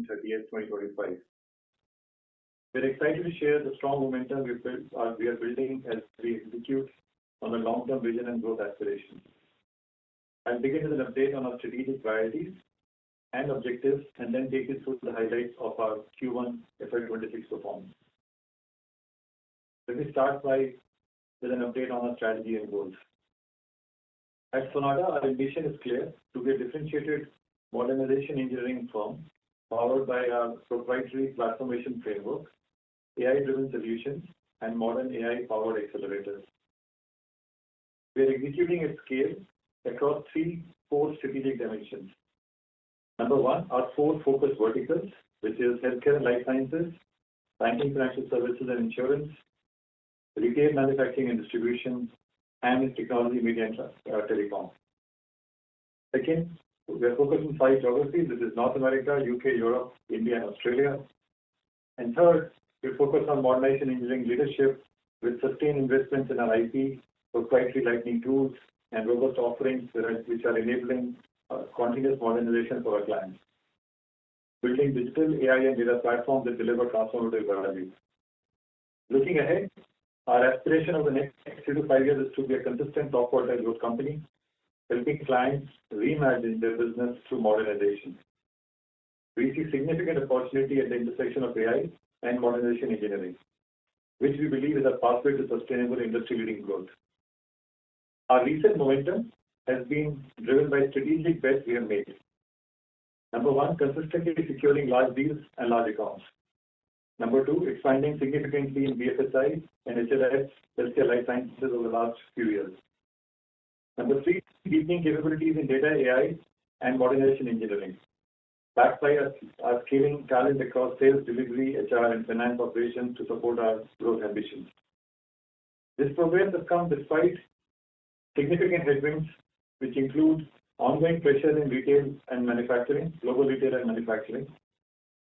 June 30th, 2025. We're excited to share the strong momentum we are building as we execute on a long-term vision and growth aspirations. I'll begin with an update on our strategic priorities and objectives, and then take you through the highlights of our Q1FY26 performance. Let me start with an update on our strategy and goals. At Sonata, our ambition is clear: to be a differentiated modernization engineering firm powered by our proprietary platformation framework, AI-driven solutions, and modern AI-powered accelerators. We are executing at scale across three core strategic dimensions. Number one, our four focus verticals, which is healthcare and life sciences, banking, financial services and insurance, retail, manufacturing and distribution, and technology, media, and telecom. Second, we are focused on 5 geographies, which is North America, UK, Europe, India, and Australia. And third, we focus on modernization engineering leadership with sustained investments in our IP, proprietary lightning tools, and robust offerings which are enabling continuous modernization for our clients. Building digital AI and data platforms that deliver transformative value. Looking ahead, our aspiration over the next 3 to 5 years is to be a consistent top quartile growth company, helping clients reimagine their business through modernization. We see significant opportunity at the intersection of AI and modernization engineering, which we believe is a pathway to sustainable industry-leading growth. Our recent momentum has been driven by strategic bets we have made. Number one, consistently securing large deals and large accounts. Number two, expanding significantly in BFSI and HLS, healthcare life sciences over the last few years. Number three, deepening capabilities in data, AI, and modernization engineering, backed by our scaling talent across sales, delivery, HR, and finance operations to support our growth ambitions. This progress has come despite significant headwinds, which include ongoing pressure in retail and manufacturing, global retail and manufacturing,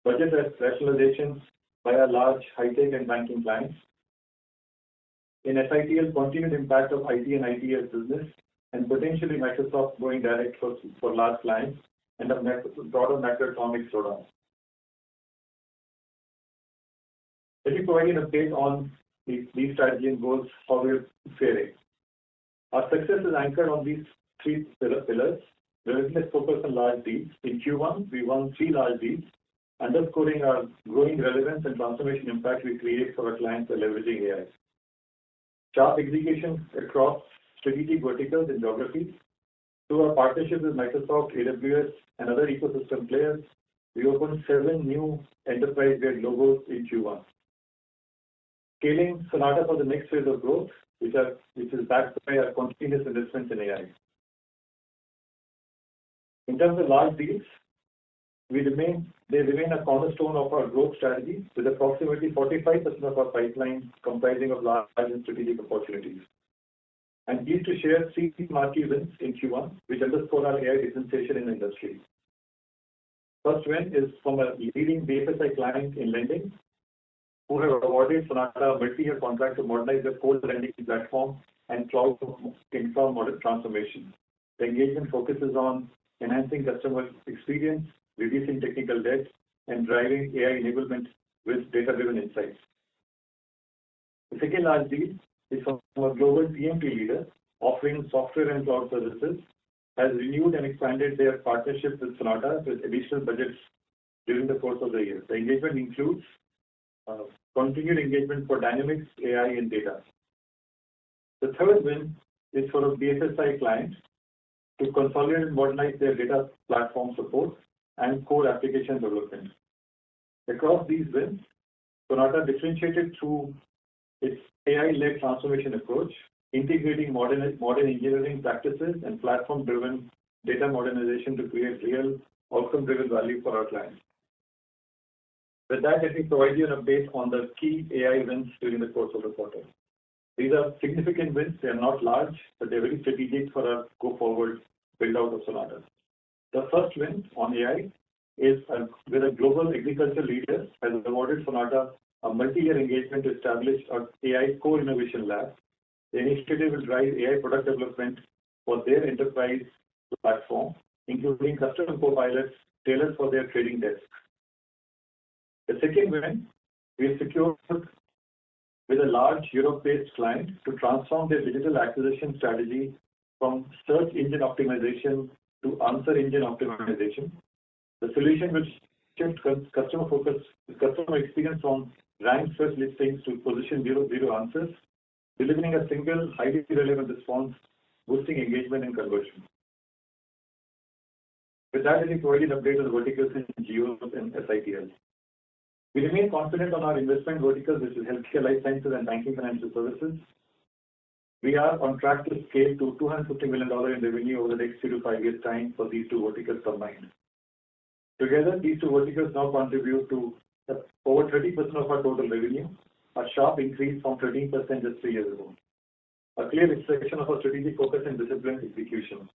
budget rationalizations by our large high-tech and banking clients, in SITL, continued impact of IT and ITS business, and potentially Microsoft going direct for large clients, and a broader macroeconomic slowdown. Let me provide you an update on these strategy and goals, how we are faring. Our success is anchored on these three pillars. Relentless focus on large deals. In Q1, we won 3 large deals, underscoring our growing relevance and transformation impact we create for our clients by leveraging AI. Sharp execution across strategic verticals and geographies. Through our partnerships with Microsoft, AWS, and other ecosystem players, we opened 7 new enterprise-grade logos in Q1. Scaling Sonata for the next phase of growth, which is backed by our continuous investments in AI. In terms of large deals, they remain a cornerstone of our growth strategy, with approximately 45% of our pipeline comprising of large and strategic opportunities. I'm pleased to share 3 marquee wins in Q1, which underscore our AI differentiation in the industry. First win is from a leading BFSI client in lending, who have awarded Sonata a multi-year contract to modernize their core lending platform and cloud infra model transformation. The engagement focuses on enhancing customer experience, reducing technical debt, and driving AI enablement with data-driven insights. The second large deal is from a global TMT leader offering software and cloud services, has renewed and expanded their partnership with Sonata with additional budgets during the course of the year. The engagement includes continued engagement for dynamics, AI, and data. The third win is for a BFSI client to consolidate and modernize their data platform support and core application development. Across these wins, Sonata differentiated through its AI-led transformation approach, integrating modern engineering practices and platform-driven data modernization to create real outcome-driven value for our clients. With that, let me provide you an update on the key AI wins during the course of the quarter. These are significant wins. They are not large, but they're very strategic for our go-forward build-out of Sonata. The first win on AI is with a global agriculture leader has awarded Sonata a multi-year engagement to establish an AI core innovation lab. The initiative will drive AI product development for their enterprise platform, including custom co-pilots tailored for their trading desks. The second win we have secured with a large Europe-based client to transform their digital acquisition strategy from search engine optimization to answer engine optimization. The solution will shift customer experience from rank search listings to position zero answers, delivering a single highly relevant response, boosting engagement and conversion. With that, let me provide an update on the verticals in Geos and SITL. We remain confident on our investment verticals, which is healthcare, life sciences, and banking financial services. We are on track to scale to $250 million in revenue over the next 3 to 5 years' time for these two verticals combined. Together, these two verticals now contribute to over 30% of our total revenue, a sharp increase from 13% just 3 years ago. A clear expression of our strategic focus and disciplined execution.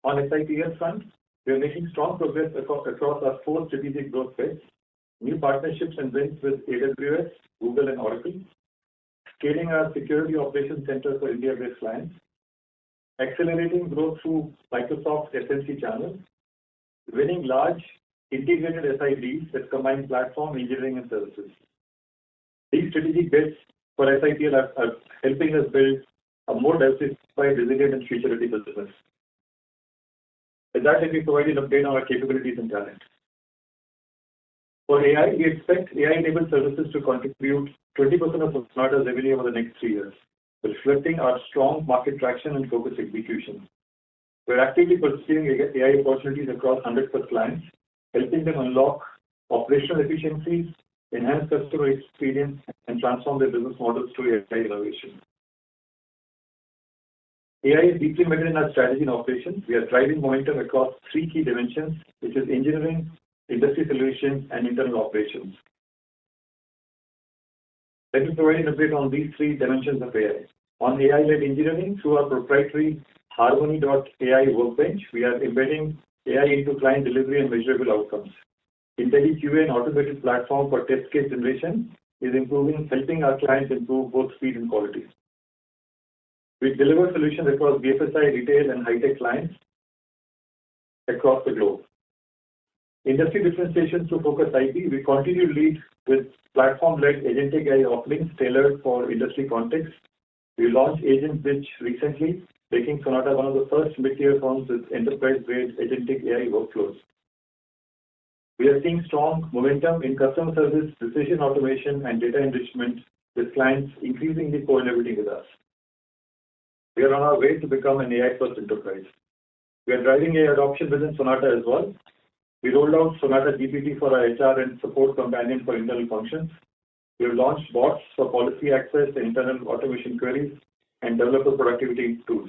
On SITL front, we are making strong progress across our 4 strategic growth bets, new partnerships and wins with AWS, Google, and Oracle, scaling our security operations center for India-based clients, accelerating growth through Microsoft SNC channels, winning large integrated SI deals that combine platform, engineering, and services. These strategic bets for SITL are helping us build a more diversified, resilient, and future-ready business. With that, let me provide an update on our capabilities and talent. For AI, we expect AI-enabled services to contribute 20% of Sonata's revenue over the next 3 years, reflecting our strong market traction and focused execution. We're actively pursuing AI opportunities across 100+ clients, helping them unlock operational efficiencies, enhance customer experience, and transform their business models through AI innovation. AI is deeply embedded in our strategy and operations. We are driving momentum across 3 key dimensions, which is engineering, industry solutions, and internal operations. Let me provide an update on these 3 dimensions of AI. On AI-led engineering, through our proprietary Harmony.ai workbench, we are embedding AI into client delivery and measurable outcomes. IntelliQA, an automated platform for test case generation, is helping our clients improve both speed and quality. We deliver solutions across BFSI, retail, and high-tech clients across the globe. Industry differentiation through Focus IP, we continue to lead with platform-led agentic AI offerings tailored for industry context. We launched Agent Bridge recently, making Sonata one of the first mid-tier firms with enterprise-grade agentic AI workflows. We are seeing strong momentum in customer service, decision automation, and data enrichment, with clients increasingly co-innovating with us. We are on our way to become an AI-first enterprise. We are driving AI adoption within Sonata as well. We rolled out Sonata GPT for our HR and support companion for internal functions. We have launched bots for policy access and internal automation queries and developer productivity tools.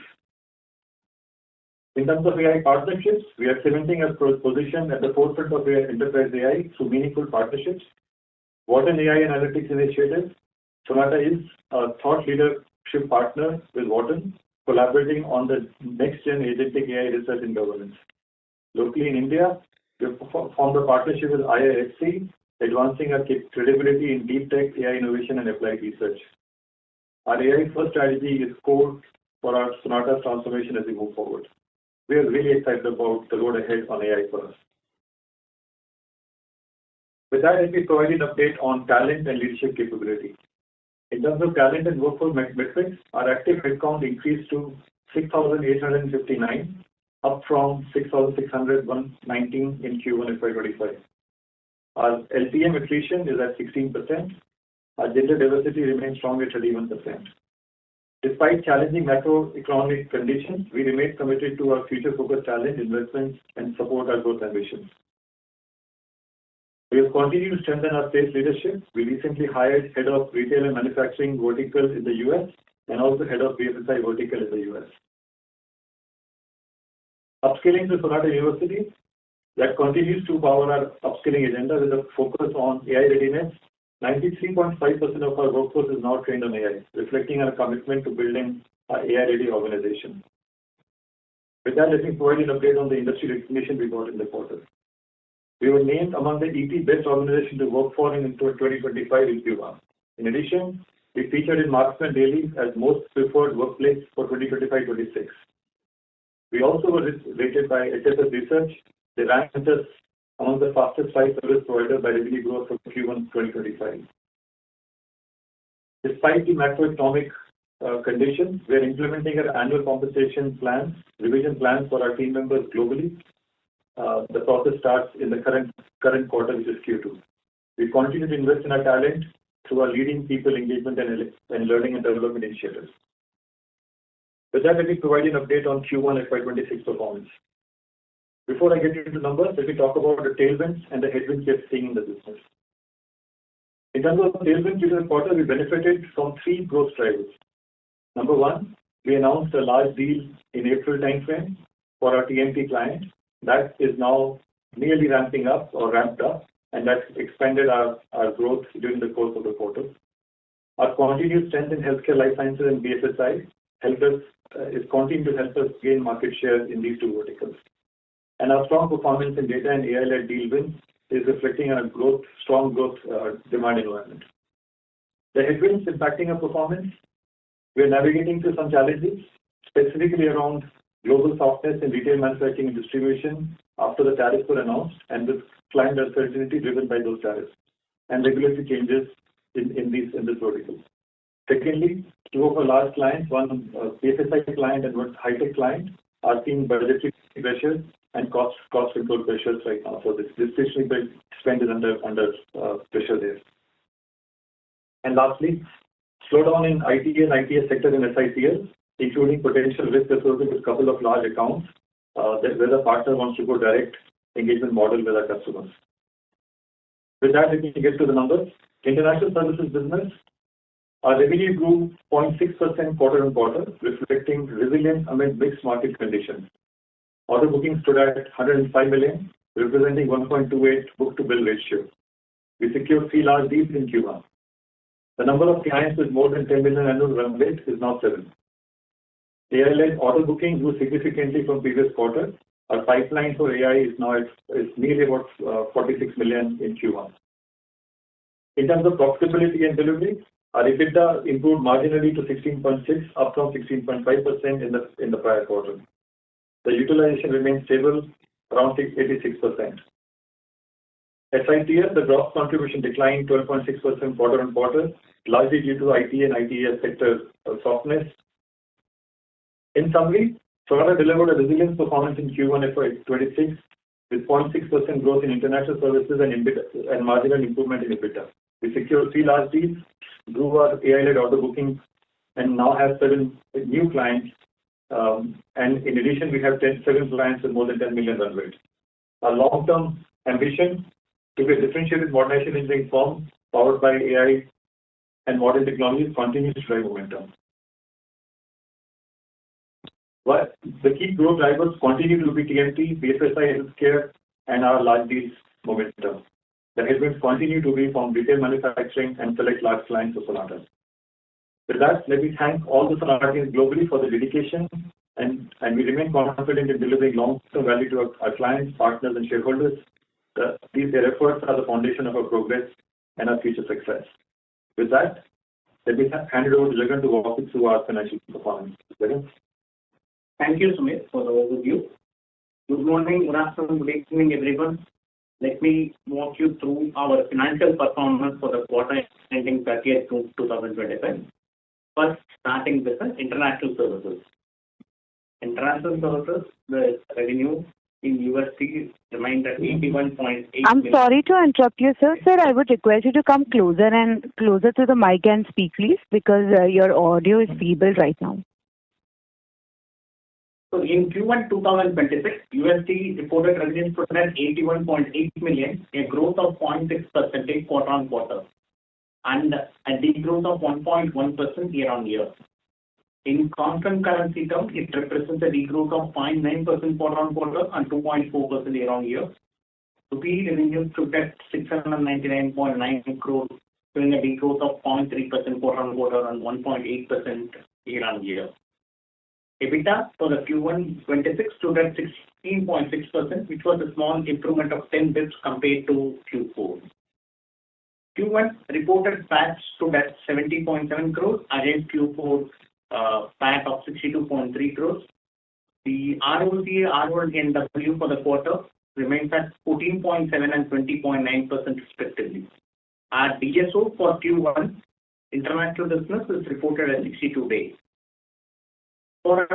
In terms of AI partnerships, we are cementing our position at the forefront of enterprise AI through meaningful partnerships. Wharton AI Analytics Initiative, Sonata is a thought leadership partner with Wharton, collaborating on the next-gen agentic AI research and governance. Locally in India, we have formed a partnership with IISc, advancing our credibility in deep tech, AI innovation, and applied research. Our AI-first strategy is core for our Sonata transformation as we move forward. We are really excited about the road ahead on AI for us. With that, let me provide an update on talent and leadership capability. In terms of talent and workforce metrics, our active headcount increased to 6,859, up from 6,619 in Q1FY26. Our LTM attrition is at 16%. Our gender diversity remains strong at 31%. Despite challenging macroeconomic conditions, we remain committed to our future-focused talent investments and support our growth ambitions. We have continued to strengthen our sales leadership. We recently hired Head of Retail and Manufacturing Vertical in the US and also Head of BFSI Vertical in the US. Upskilling to Sonata University, that continues to power our upskilling agenda with a focus on AI readiness. 93.5% of our workforce is now trained on AI, reflecting our commitment to building an AI-ready organization. With that, let me provide an update on the industry recognition we got in the quarter. We were named among the ET Best Organization to Work For in 2025 in Q1. In addition, we featured in Marksman Daily as Most Preferred Workplace for 2025-26. We also were rated by HFS Research. They ranked us among the fastest 5 service providers by revenue growth for Q1 2025. Despite the macroeconomic conditions, we are implementing our annual compensation plans, revision plans for our team members globally. The process starts in the current quarter, which is Q2. We continue to invest in our talent through our leading people engagement and learning and development initiatives. With that, let me provide you an update on Q1FY26 performance. Before I get into numbers, let me talk about the tailwinds and the headwinds we are seeing in the business. In terms of tailwinds during the quarter, we benefited from 3 growth drivers. Number 1, we announced a large deal in April timeframe for our TMT client that is now nearly ramped up, and that expanded our growth during the course of the quarter. Our continued strength in healthcare, life sciences, and BFSI is continuing to help us gain market share in these 2 verticals. And our strong performance in data and AI-led deal wins is reflecting on a strong growth demand environment. The headwinds impacting our performance, we are navigating through some challenges, specifically around global softness in retail manufacturing and distribution after the tariffs were announced, and with client uncertainty driven by those tariffs and regulatory changes in this vertical. Secondly, 2 of our large clients, one BFSI client and one high-tech client, are seeing budgetary pressures and cost control pressures right now. So this discretionary spend is under pressure there. And lastly, slowdown in IT and ITS sector in SITL, including potential risk associated with a couple of large accounts where the partner wants to go direct engagement model with our customers. With that, let me get to the numbers. International services business, our revenue grew 0.6% quarter on quarter, reflecting resilience amid mixed market conditions. Order booking stood at 105 million, representing 1.28 book-to-bill ratio. We secured 3 large deals in Q1. The number of clients with more than 10 million annual run rate is now 7. AI-led order booking grew significantly from previous quarter. Our pipeline for AI is nearly about 46 million in Q1. In terms of profitability and delivery, our EBITDA improved marginally to 16.6, up from 16.5% in the prior quarter. The utilization remains stable around 86%. SITL, the gross contribution declined 12.6% quarter on quarter, largely due to IT and ITS sector softness. In summary, Sonata delivered a resilient performance in Q1FY26 with 0.6% growth in international services and marginal improvement in EBITDA. We secured 3 large deals, grew our AI-led order booking, and now have 7 new clients. And in addition, we have 7 clients with more than 10 million run rate. Our long-term ambition to be a differentiated modernization engineering firm powered by AI and modern technologies continues to drive momentum. But the key growth drivers continue to be TMT, BFSI, healthcare, and our large deals momentum. The headwinds continue to be from retail manufacturing and select large clients of Sonata. With that, let me thank all the Sonatans globally for the dedication, and we remain confident in delivering long-term value to our clients, partners, and shareholders. Their efforts are the foundation of our progress and our future success. With that, let me hand it over to Jagan to walk you through our financial performance. Jagan? Thank you, Sumit, for the overview. Good morning, good afternoon, good evening, everyone. Let me walk you through our financial performance for the quarter ending 30th June 2025. First, starting with the international services. International services, the revenue in USD remained at 81.8 I'm million. sorry to interrupt you, sir. Sir, I would request you to come closer to the mic and speak, please, because your audio is feeble right now. So in Q1 2026, USD reported revenue stood at 81.8 million, a growth of 0.6% quarter on quarter, and a degrowth of 1.1% year on year. In constant currency terms, it represents a degrowth of 0.9% quarter on quarter and 2.4% year on year. Rupee revenue stood at 699.9 crores, showing a degrowth of 0.3% quarter on quarter and 1.8% year on year. EBITDA for the Q1 26 stood at 16.6%, which was a small improvement of 10 bps compared to Q4. Q1 reported PAT stood at 70.7 crores against Q4 PAT of 62.3 crores. The ROC, RONW for the quarter remains at 14.7 and 20.9% respectively. Our DSO for Q1 international business is reported at 62 days. To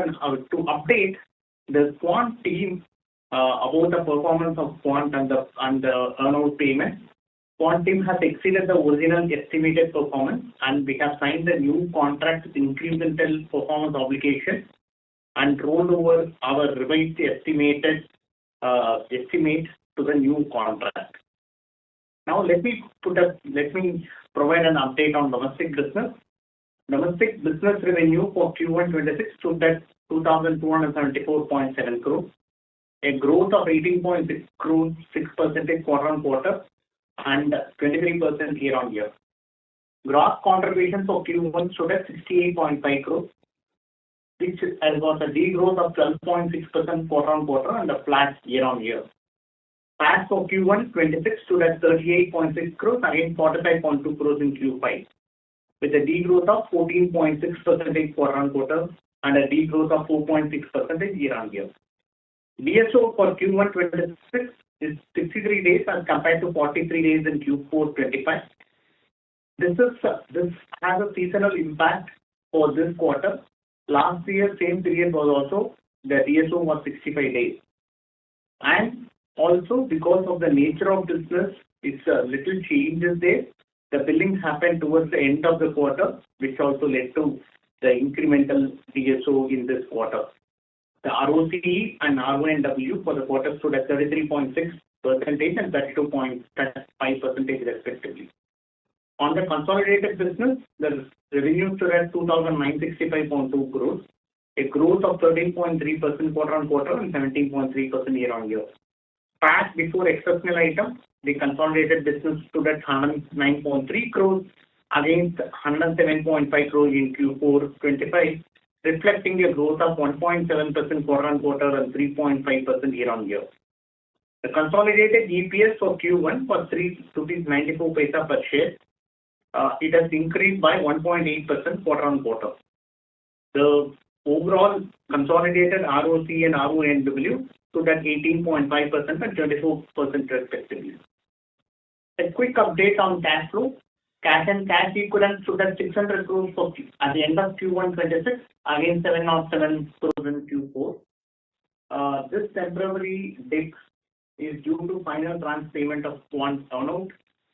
update the Quant team about the performance of Quant and the earnout payment, Quant team has exceeded the original estimated performance, and we have signed a new contract with incremental performance obligation and rolled over our revised estimate to the new contract. Now let me provide an update on domestic business. Domestic business revenue for Q1/26 stood at 2,274.7 crores, a growth of 18.6 crores, 6% quarter-on-quarter, and 23% year-on-year. Gross contribution for Q1 stood at 68.5 crores, which was a degrowth of 12.6% quarter-on-quarter and a flat year-on-year. PAT for Q1/26 stood at 38.6 crores against 45.2 crores in Q5, with a degrowth of 14.6% quarter-on-quarter and a degrowth of 4.6% year-on-year. DSO for Q1/26 is 63 days as compared to 43 days in Q4/25. This has a seasonal impact for this quarter. Last year, same period was also the DSO was 65 days. And also because of the nature of business, it's a little changes there. The billings happened towards the end of the quarter, which also led to the incremental DSO in this quarter. The ROCE and RONW for the quarter stood at 33.6% and 32.5% respectively. On the consolidated business, the revenue stood at 2,965.2 crores, a growth of 13.3% quarter-on-quarter and 17.3% year-on-year. PAT before exceptional items, the consolidated business stood at 109.3 crores against 107.5 crores in Q4/25, reflecting a growth of 1.7% quarter-on-quarter and 3.5% year-on-year. The consolidated EPS for Q1 was 3.94 rupees per share. It has increased by 1.8% quarter-on-quarter. The overall consolidated ROC and RONW stood at 18.5% and 24% respectively. A quick update on cash flow. Cash and cash equivalents stood at 600 crores at the end of Q1/26 against 707 crores in Q4. This temporary dip is due to final tranche payment of Quant earnout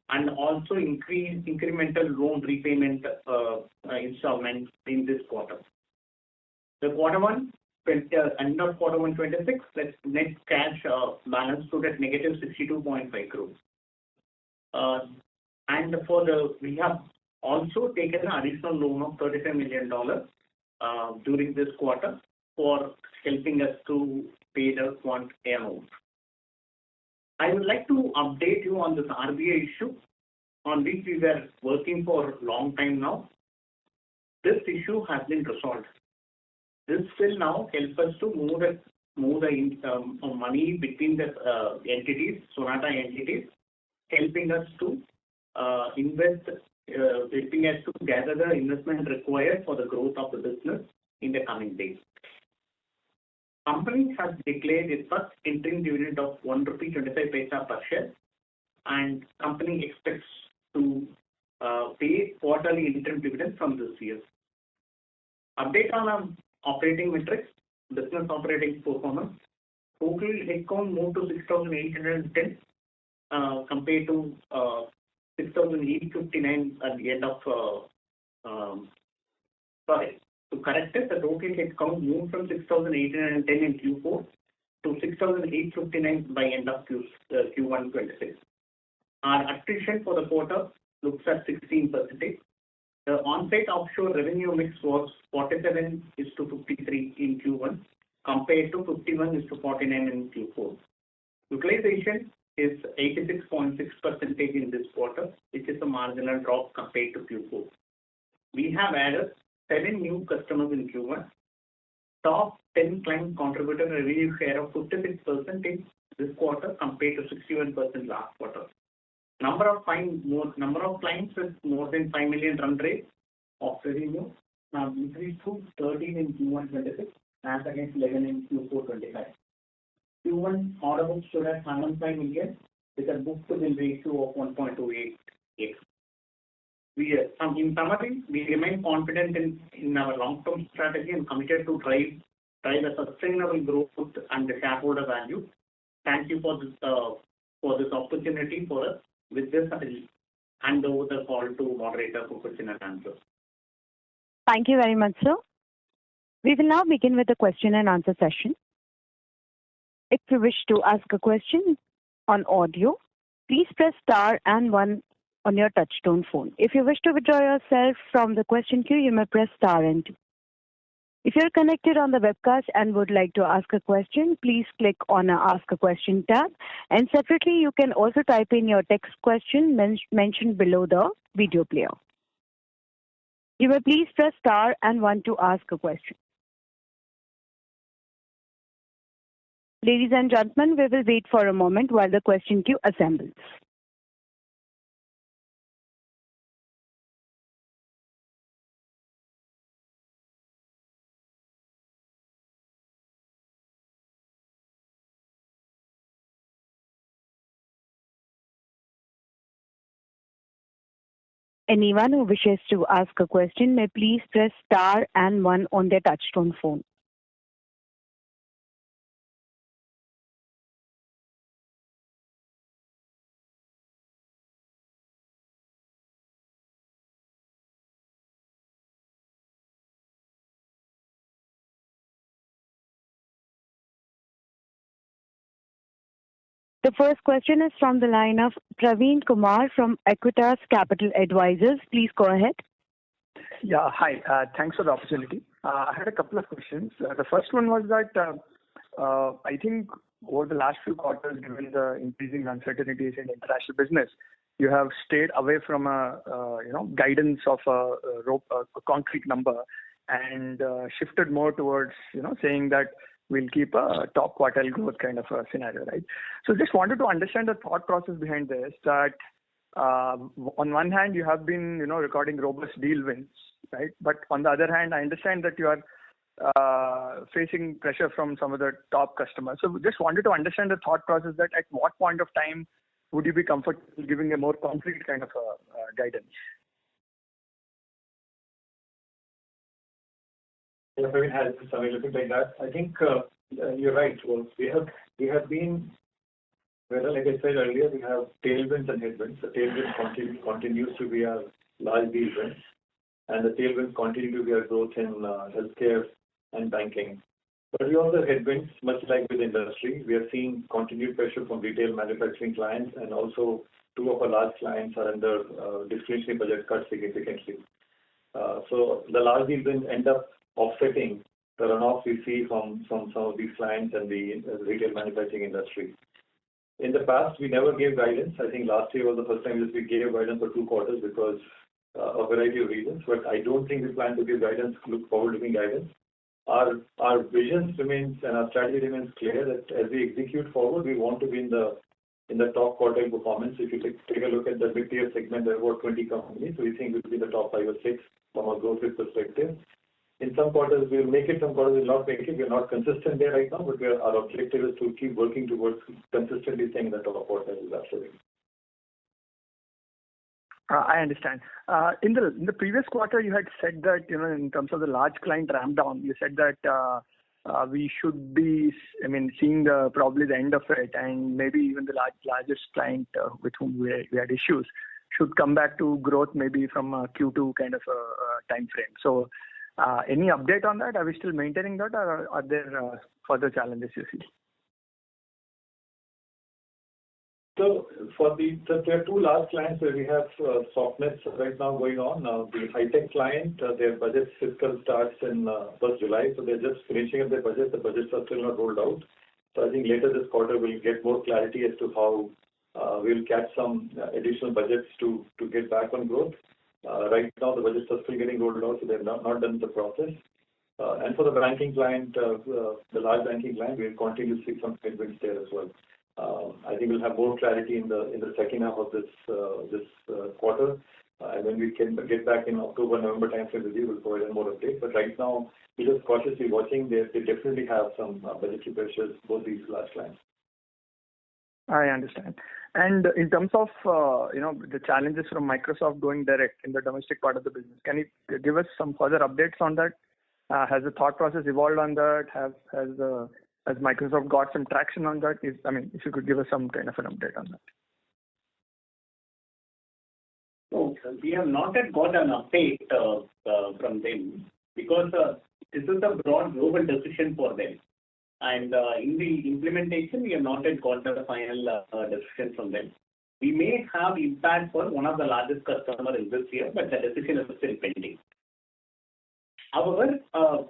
and also incremental loan repayment installments in this quarter. The end of Q1/26, net cash balance stood at negative 62.5 crores. And we have also taken an additional loan of $35 million during this quarter for helping us to pay the Quant earnout. I would like to update you on this RBI issue on which we were working for a long time now. This issue has been resolved. This will now help us to move the money between the entities, Sonata entities, helping us to invest, helping us to gather the investment required for the growth of the business in the coming days. Company has declared its first interim dividend of 1.25 rupee per share, and company expects to pay quarterly interim dividend from this year. Update on operating metrics, business operating performance. Total headcount moved to 6,810 compared to 6,859 at the end of, to correct it, the total headcount moved from 6,810 in Q4 to 6,859 by end of Q1/26. Our attrition for the quarter looks at 16%. The on-site offshore revenue mix was 47:53 in Q1 compared to 51:49 in Q4. Utilization is 86.6% in this quarter, which is a marginal drop compared to Q4. We have added 7 new customers in Q1. Top 10 clients contributed a revenue share of 56% in this quarter compared to 61% last quarter. Number of clients with more than 5 million run rate of revenue now increased to 13 in Q1/26 as against 11 in Q4/25. Q1 order book stood at 105 million with a book-to-bill ratio of 1.28x. In summary, we remain confident in our long-term strategy and committed to drive a sustainable growth and shareholder value. Thank you for this opportunity for us. With this, I will hand over the call to moderator for question and answer. Thank you very much, sir. We will now begin with the question and answer session. If you wish to ask a question on audio, please press star and 1 on your touchtone phone. If you wish to withdraw yourself from the question queue, you may press star and 2. If you're connected on the webcast and would like to ask a question, please click on the Ask a Question tab. And separately, you can also type in your text question mentioned below the video player. You may please press star and 1 to ask a question. Ladies and gentlemen, we will wait for a moment while the question queue assembles. Anyone who wishes to ask a question may please press star and 1 on their touchtone phone. The first question is from the line of Praveen Kumar from Equitas Capital Advisors. Please go ahead. Yeah, hi. Thanks for the opportunity. I had a couple of questions. The first one was that I think over the last few quarters, given the increasing uncertainties in international business, you have stayed away from a guidance of a concrete number and shifted more towards saying that we'll keep a top quartile growth kind of a scenario, right? So just wanted to understand the thought process behind this, that on one hand, you have been, recording robust deal wins, right? But on the other hand, I understand that you are facing pressure from some of the top customers. So just wanted to understand the thought process that at what point of time would you be comfortable giving a more concrete kind of guidance? Yeah, Praveen, has something looking like that. I think you're right. Well, we have been, like I said earlier, we have tailwinds and headwinds. The tailwind continues to be our large deal wins, and the tailwinds continue to be our growth in healthcare and banking. But we also have headwinds, much like with industry. We are seeing continued pressure from retail manufacturing clients, and also 2 of our large clients are under discretionary budget cuts significantly. So the large deal wins end up offsetting the runoff we see from some of these clients and the retail manufacturing industry. In the past, we never gave guidance. I think last year was the first time that we gave guidance for 2 quarters because of a variety of reasons. But I don't think we plan to give guidance, look forward-looking guidance. Our vision remains and our strategy remains clear that as we execute forward, we want to be in the top quartile performance. If you take a look at the mid-tier segment, there are about 20 companies. So we think we'll be in the top 5 or 6 from a growth rate perspective. In some quarters, we'll make it, some quarters we'll not make it. We're not consistent there right now, but our objective is to keep working towards consistently saying that top quartile is absolutely. I understand. In the previous quarter, you had said that, in terms of the large client ramp down, you said that we should be, seeing probably the end of it, and maybe even the largest client with whom we had issues should come back to growth maybe from Q2 kind of a time frame. So any update on that? Are we still maintaining that, or are there further challenges you see? So there are 2 large clients where we have softness right now going on. The high-tech client, their budget fiscal starts in 1st July, so they're just finishing up their budget. The budgets are still not rolled out. So I think later this quarter we'll get more clarity as to how we'll catch some additional budgets to get back on growth. Right now the budgets are still getting rolled out, so they're not done the process. And for the banking client, the large banking client, we'll continue to see some headwinds there as well. I think we'll have more clarity in the second half of this quarter. And when we can get back in October, November timeframe with you, we'll provide a more update. But right now, we're just cautiously watching. They definitely have some budgetary pressures, both these large clients. I understand. And in terms of the challenges from Microsoft going direct in the domestic part of the business, can you give us some further updates on that? Has the thought process evolved on that? Has Microsoft got some traction on that? If you could give us some kind of an update on that. So we have not yet got an update from them because this is a broad global decision for them. And in the implementation, we have not yet got the final decision from them. We may have impact for one of the largest customers in this year, but the decision is still pending. However,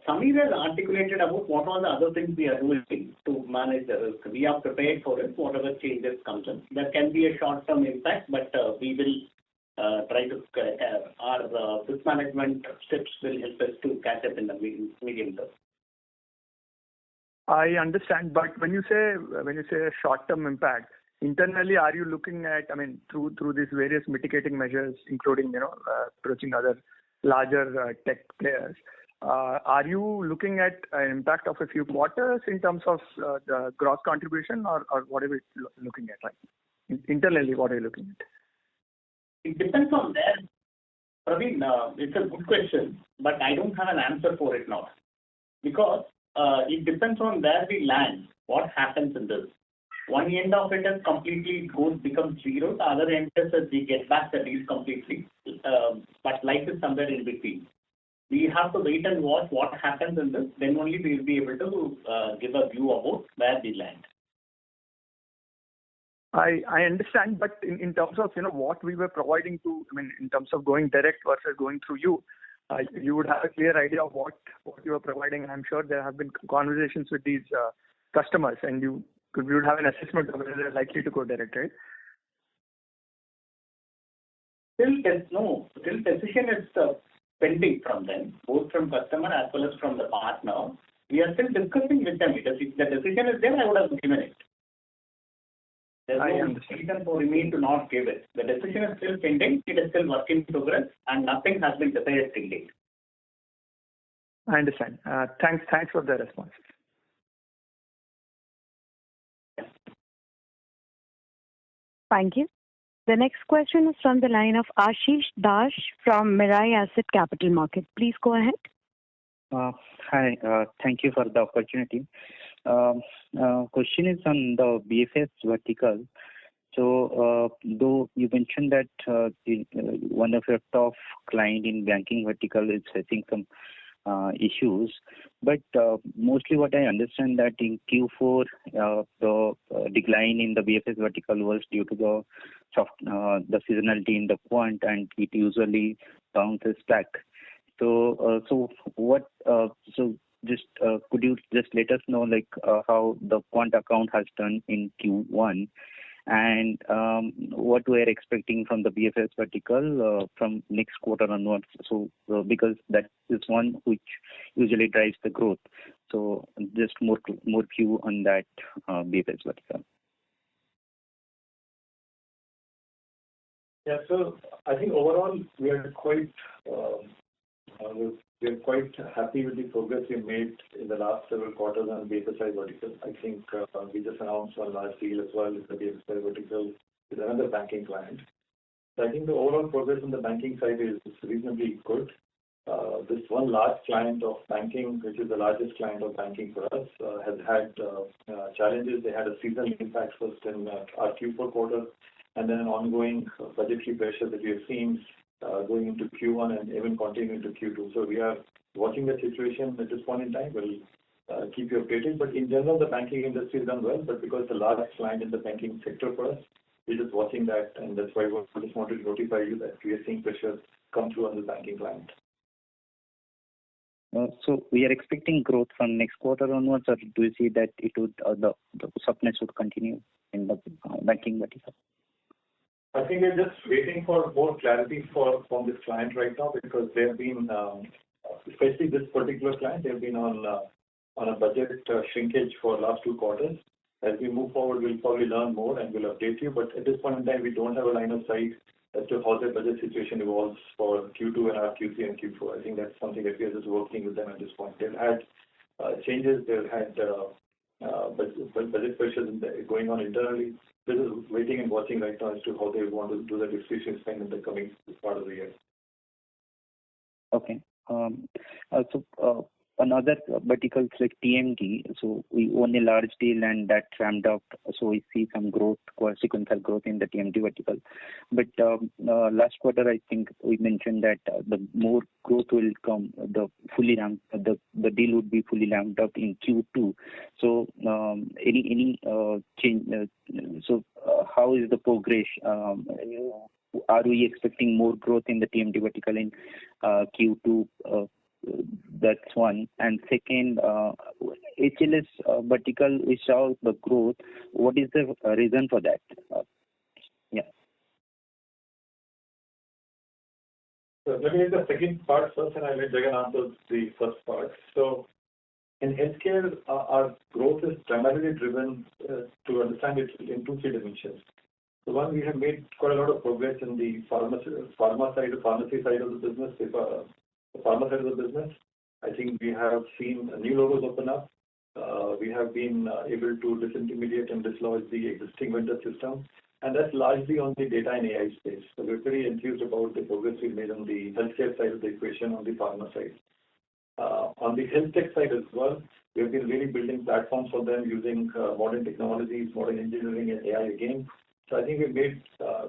Samir has articulated about what are the other things we are doing to manage the risk. We are prepared for it, whatever changes comes in. There can be a short-term impact, but we will try to, our risk management steps will help us to catch up in the medium term. I understand, but when you say a short-term impact, internally, are you looking at, through these various mitigating measures, including, approaching other larger tech players, are you looking at an impact of a few quarters in terms of the gross contribution, or what are we looking at? Right? Internally, what are you looking at? It depends on them. Praveen, it's a good question, but I don't have an answer for it now. Because it depends on where we land, what happens in this. One end of it is completely becomes zero. The other end is that we get back the deal completely. But life is somewhere in between. We have to wait and watch what happens in this. Then only we will be able to give a view about where we land. I understand, but in terms of what we were providing to, in terms of going direct versus going through you, you would have a clear idea of what you are providing. And I'm sure there have been conversations with these customers, and you would have an assessment of whether they're likely to go direct, right? Still decision is pending from them, both from customer as well as from the partner. We are still discussing with them. Because if the decision is there, I would have given it. There's no reason for me to not give it. The decision is still pending. It is still work in progress, and nothing has been decided till date. I understand. Thanks for the response. Thank you. The next question is from the line of Ashish Dash from Mirae Asset Capital Market. Please go ahead. Hi. Thank you for the opportunity. Question is on the BFS vertical. So, though you mentioned that one of your top client in banking vertical is facing some issues, but mostly what I understand that in Q4 the decline in the BFS vertical was due to the seasonality in the quant, and it usually bounces back. So just could you just let us know how the quant account has done in Q1, and what we are expecting from the BFS vertical from next quarter onwards? So because that is one which usually drives the growth. So just more view on that BFS vertical. Yeah, so I think overall we are quite happy with the progress we made in the last several quarters on BFSI vertical. I think we just announced one large deal as well with the BFSI vertical with another banking client. So I think the overall progress on the banking side is reasonably good. This one large client of banking, which is the largest client of banking for us, has had challenges. They had a seasonal impact first in our Q4 quarter, and then an ongoing budgetary pressure that we have seen going into Q1 and even continuing to Q2. So we are watching the situation at this point in time. We'll keep you updated. But in general, the banking industry has done well. But because the largest client in the banking sector for us, we're just watching that, and that's why we just wanted to notify you that we are seeing pressure come through on the banking client. So we are expecting growth from next quarter onwards, or do you see that it would the softness would continue in the banking vertical? I think we're just waiting for more clarity from this client right now, because they've been, especially this particular client, they've been on a budget shrinkage for last 2 quarters. As we move forward, we'll probably learn more and we'll update you. But at this point in time, we don't have a line of sight as to how their budget situation evolves for Q2 and our Q3 and Q4. I think that's something that we are just working with them at this point. They've had changes. They've had budget pressures going on internally. This is waiting and watching right now as to how they want to do the discretionary spend in the coming part of the year. Okay. Another verticals like TMT, so we own a large deal and that ramped up, so we see some growth, sequential growth in the TMT vertical. But last quarter, I think we mentioned that the more growth will come, the deal would be fully ramped up in Q2. So any change? How is the progress? Are we expecting more growth in the TMT vertical in Q2? That's one. And second, HLS vertical, we saw the growth. What is the reason for that? Yeah. So let me take the second part first, and I'll let Jagan answer the first part. So in healthcare, our growth is primarily driven to understand it in 2-3 dimensions. So one, we have made quite a lot of progress in the pharmacy side of the business. The pharma side of the business, I think we have seen new logos open up. We have been able to disintermediate and dislodge the existing vendor system, and that's largely on the data and AI space. So we're pretty enthused about the progress we've made on the healthcare side of the equation on the pharma side. On the health tech side as well, we've been really building platforms for them using modern technologies, modern engineering, and AI again. So I think we've made,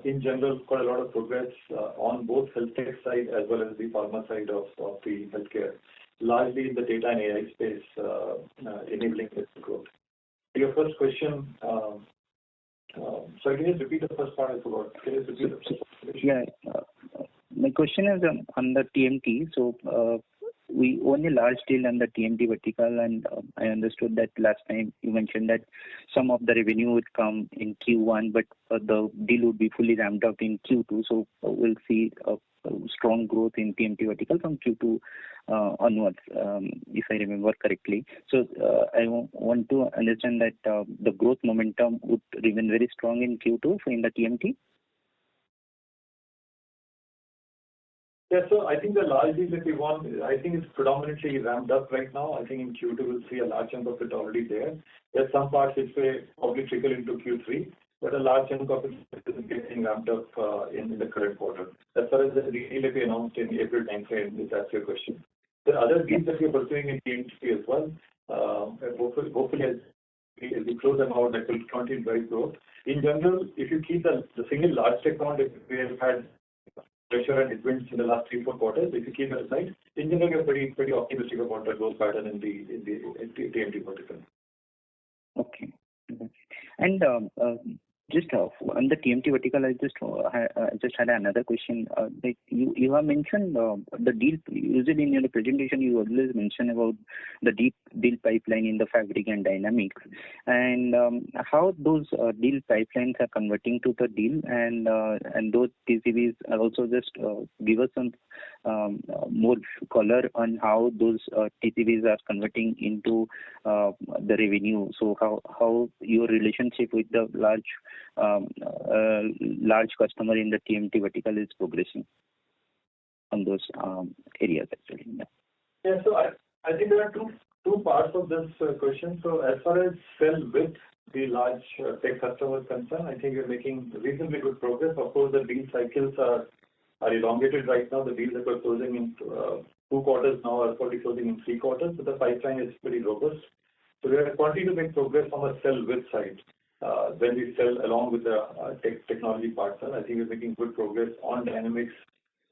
in general, quite a lot of progress on both health tech side as well as the pharma side of the healthcare, largely in the data and AI space, enabling this growth. To your first question, sorry, can you just repeat the first part? I forgot. Can you just repeat the first question? Yeah. My question is on the TMT. So we own a large deal on the TMT vertical, and I understood that last time you mentioned that some of the revenue would come in Q1, but the deal would be fully ramped up in Q2. So we'll see a strong growth in TMT vertical from Q2 onwards, if I remember correctly. So I want to understand that the growth momentum would remain very strong in Q2 in the TMT. Yeah, so I think the large deal that we want, I think it's predominantly ramped up right now. I think in Q2 we'll see a large chunk of it already there. There's some parts which may probably trickle into Q3, but a large chunk of it is getting ramped up in the current quarter. As far as the deal that we announced in April timeframe, if that's your question. There are other deals that we're pursuing in TMT as well. Hopefully as we close them out, that will continue to drive growth. In general, if you keep the single large tech account that we have had pressure and headwinds in the last 3-4 quarters, if you keep that aside, in general, we're pretty optimistic about the growth pattern in the TMT vertical. Okay. And just on the TMT vertical, I just had another question. Like you have mentioned the deal. Usually in your presentation, you always mention about the deep deal pipeline in the Fabric and Dynamics, and how those deal pipelines are converting to the deal, and those TCVs are also just give us some more color on how those TCVs are converting into the revenue. So how your relationship with the large customer in the TMT vertical is progressing on those areas actually. Yeah, so I think there are two parts of this question. So as far as sell with the large tech customer is concerned, I think we're making reasonably good progress. Of course, the deal cycles are elongated right now. The deals that we're closing in 2 quarters now are probably closing in 3 quarters, but the pipeline is pretty robust. So we are continuing to make progress on the sell with side. When we sell along with the technology partner, I think we're making good progress on Dynamics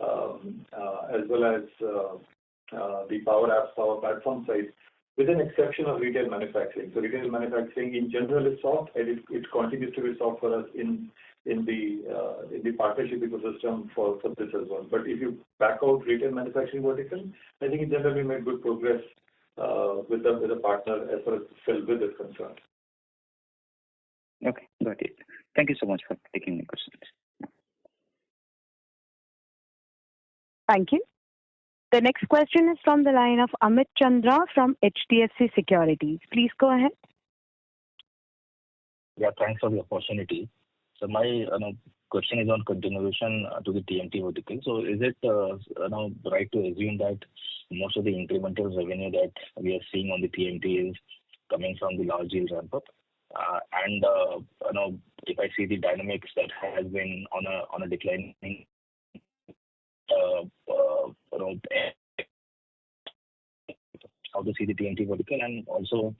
as well as the Power Apps, Power Platform side, with an exception of retail manufacturing. So retail manufacturing in general is soft, and it continues to be soft for us in the partnership ecosystem for this as well. But if you back out retail manufacturing vertical, I think in general we made good progress with the partner as far as sell with is concerned. Okay, got it. Thank you so much for taking my questions. Thank you. The next question is from the line of Amit Chandra from HDFC Securities. Please go ahead. Yeah, thanks for the opportunity. So my question is on continuation to the TMT vertical. So is it right to assume that most of the incremental revenue that we are seeing on the TMT is coming from the large deal ramp up? If I see the dynamics that has been on a declining, how to see the TMT vertical, and also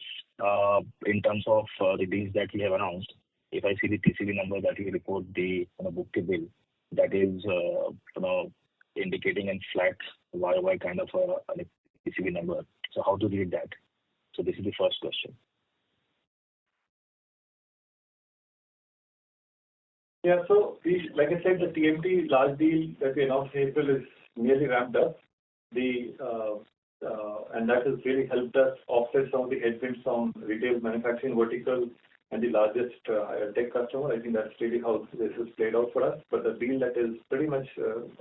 in terms of the deals that we have announced, if I see the TCV number that we report, the book-to-bill, that is indicating a flat YY kind of a TCV number. So how to read that? So this is the first question. Yeah, so like I said, the TMT large deal that we announced in April is nearly ramped up. And that has really helped us offset some of the headwinds from retail manufacturing vertical and the largest tech customer. I think that's really how this has played out for us. But the deal that is pretty much,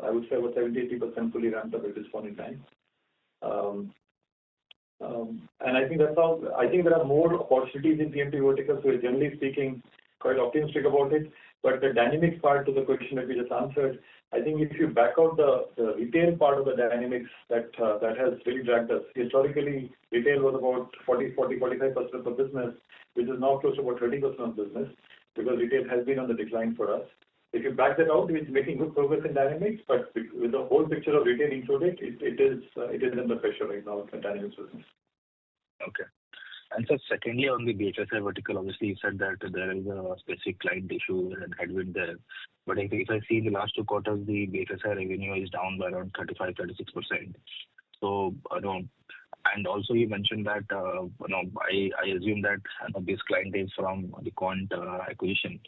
I would say, about 70-80% fully ramped up at this point in time. And I think that's how. I think there are more opportunities in TMT vertical. So generally speaking, quite optimistic about it. But the dynamics part to the question that we just answered, I think if you back out the retail part of the dynamics that has really dragged us. Historically, retail was about 45% of the business, which is now close to about 30% of business, because retail has been on the decline for us. If you back that out, it's making good progress in dynamics, but with the whole picture of retail included, it is under pressure right now in the dynamics business. Okay. And so secondly, on the BFSI vertical, obviously you said that there is a specific client issue and headwind there. But if I see the last 2 quarters, the BFSI revenue is down by around 35-36%. So, and also you mentioned that, I assume that this client is from the Quant acquisition.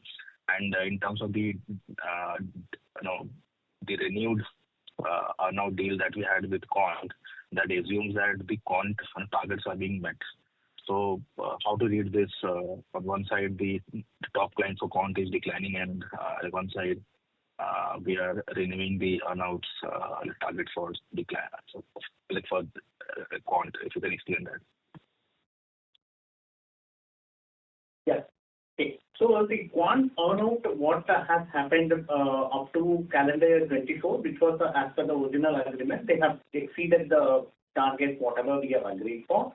And in terms of the renewed earnout deal that we had with Quant, that assumes that the Quant targets are being met. So how to read this? On one side, the top client for Quant is declining, and on one side, we are renewing the earnouts target for decline. So, like for Quant, if you can explain that. Yes. Okay. So the Quant earnout, what has happened up to calendar year 24, which was as per the original agreement, they have exceeded the target whatever we have agreed for.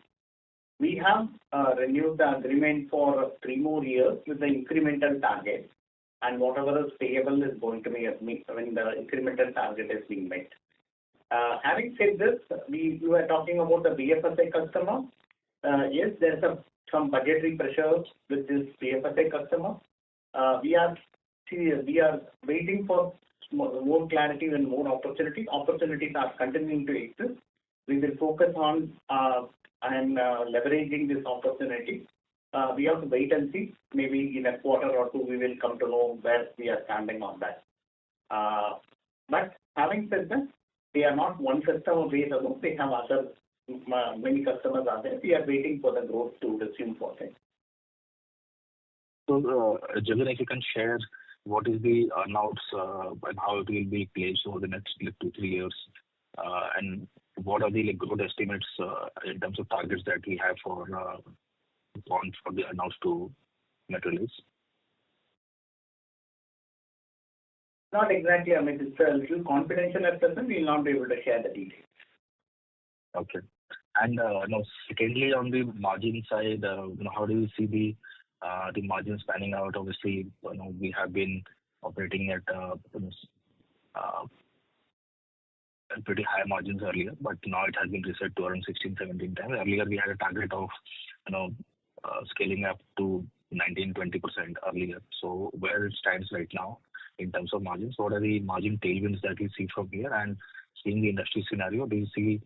We have renewed the agreement for 3 more years with the incremental target, and whatever is payable is going to be when the incremental target is being met. Having said this, we were talking about the BFSI customer. Yes, there's some budgetary pressures with this BFSI customer. We are waiting for more clarity and more opportunity. Opportunities are continuing to exist. We will focus on and leveraging this opportunity. We have to wait and see. Maybe in a quarter or 2, we will come to know where we are standing on that. But having said that, they are not one customer base alone. They have other many customers are there. We are waiting for the growth to resume for them. So, Jagan, if you can share what is the earnouts and how it will be placed over the next 2-3 years, and what are the growth estimates in terms of targets that we have for the earnouts to materialize? Not exactly. I mean, it's a little confidential at present. We will not be able to share the details. Okay. And secondly, on the margin side, how do you see the margins panning out? Obviously, we have been operating at pretty high margins earlier, but now it has been reset to around 16-17 times. Earlier, we had a target of scaling up to 19-20% earlier. So where it stands right now in terms of margins, what are the margin tailwinds that you see from here? And seeing the industry scenario, do you see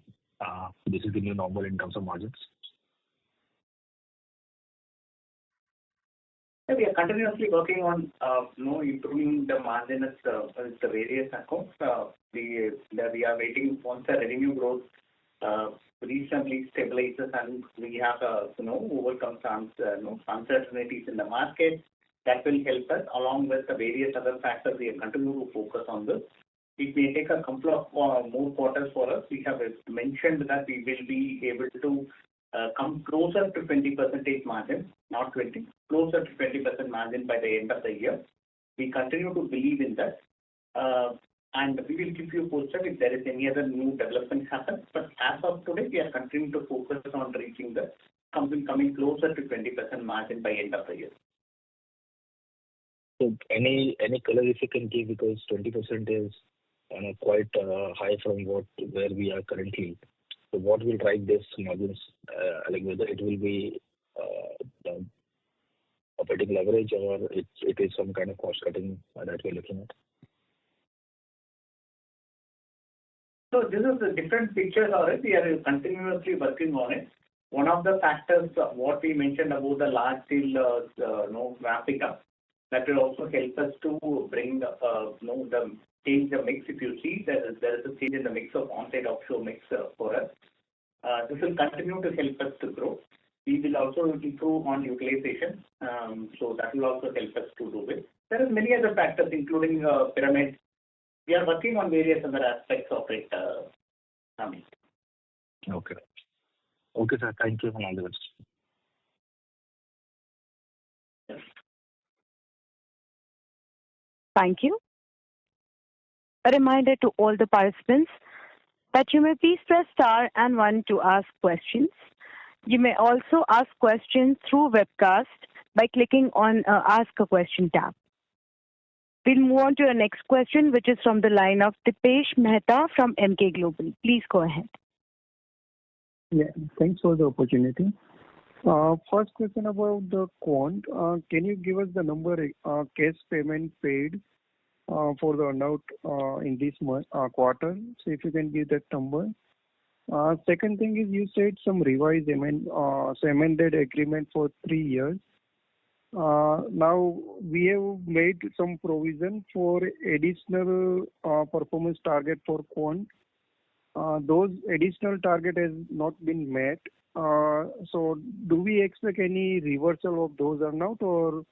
this is the new normal in terms of margins? Yeah, we are continuously working on improving the margin at the various accounts. We are waiting once the revenue growth reasonably stabilizes and we have overcome some uncertainties in the market. That will help us along with the various other factors. We continue to focus on this. It may take a couple of more quarters for us. We have mentioned that we will be able to come closer to 20% margin, not 20, closer to 20% margin by the end of the year. We continue to believe in that. And we will keep you posted if there is any other new development happens. But as of today, we are continuing to focus on reaching the coming closer to 20% margin by end of the year. So any color if you can give, because 20% is quite high from where we are currently. So what will drive this margins? Like whether it will be operating leverage or it is some kind of cost cutting that we're looking at. So this is a different picture already. We are continuously working on it. One of the factors, what we mentioned about the large deal wrapping up, that will also help us to bring change the mix. If you see, there is a change in the mix of on-site offshore mix for us. This will continue to help us to grow. We will also improve on utilization, so that will also help us to do it. There are many other factors, including pyramid. We are working on various other aspects of it. Okay. Okay, sir. Thank you for all the best. Yes. Thank you. A reminder to all the participants that you may please press star and 1 to ask questions. You may also ask questions through webcast by clicking on Ask a Question tab. We'll move on to our next question, which is from the line of Dipesh Mehta from Emkay Global. Please go ahead. Yeah, thanks for the opportunity. First question about the Quant. Can you give us the number cash payment paid for the earnout in this quarter? So if you can give that number. Second thing is you said some revised amended agreement for 3 years. Now we have made some provision for additional performance target for Quant. Those additional target has not been met. So do we expect any reversal of those earnout, or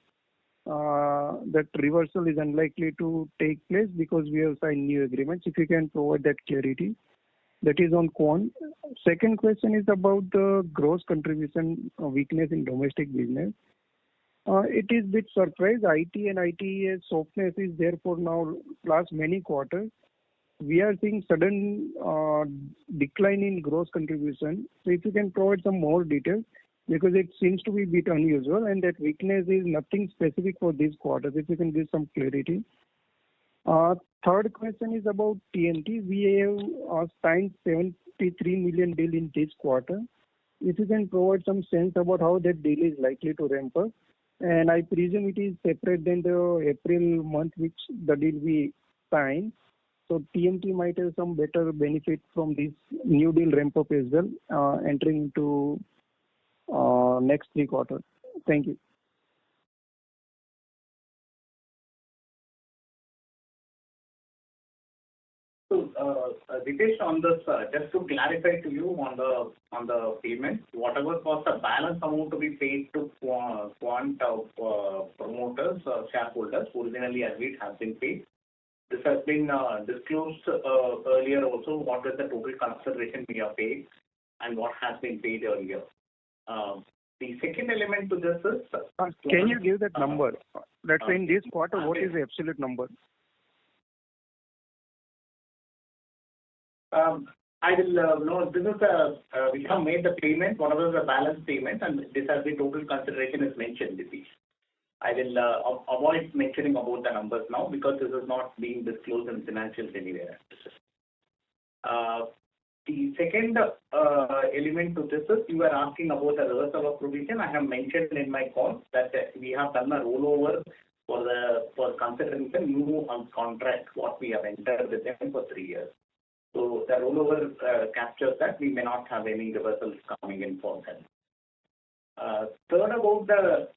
that reversal is unlikely to take place because we have signed new agreements? If you can provide that clarity. That is on Quant. Second question is about the gross contribution weakness in domestic business. It is a bit surprise. IT and ITES softness is there for now last many quarters. We are seeing sudden decline in gross contribution. So if you can provide some more details, because it seems to be a bit unusual and that weakness is nothing specific for this quarter. If you can give some clarity. Third question is about TMT. We have signed 73 million deal in this quarter. If you can provide some sense about how that deal is likely to ramp up. And I presume it is separate than the April month which the deal we signed. So TMT might have some better benefit from this new deal ramp up as well, entering into next 3 quarters. Thank you. So, Dipesh, on this, just to clarify to you on the payment, whatever was the balance amount to be paid to Quant promoters, shareholders, originally agreed has been paid. This has been disclosed earlier also, what is the total consideration we have paid and what has been paid earlier. The second element to this is... can you give that number? Let's say in this quarter, what is the absolute number? I will this is we have made the payment, whatever the balance payment, and this has the total consideration is mentioned, Dipesh. I will avoid mentioning about the numbers now because this is not being disclosed in financials anywhere. The second element to this is you were asking about the reversal of provision. I have mentioned in my call that we have done a rollover for considering the new contract what we have entered with them for 3 years. So the rollover captures that we may not have any reversals coming in for them. Third about the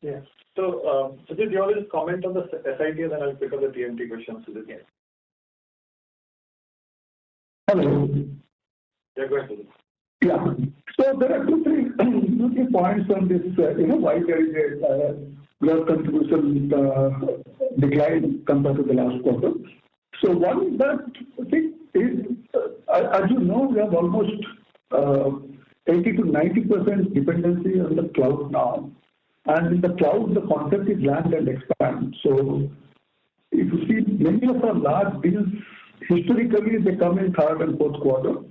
Yeah. So, Sujit, you always comment on the SIT, and I'll pick up the TMT questions, Sujit. Yes. Hello. Yeah, go ahead, Sujit. Yeah. So there are two, three points on this, why there is a growth contribution decline compared to the last quarter. So one that thing is, as you know, we have almost 80 to 90% dependency on the cloud now. And in the cloud, the concept is land and expand. So if you see many of our large deals, historically they come in third and fourth quarter.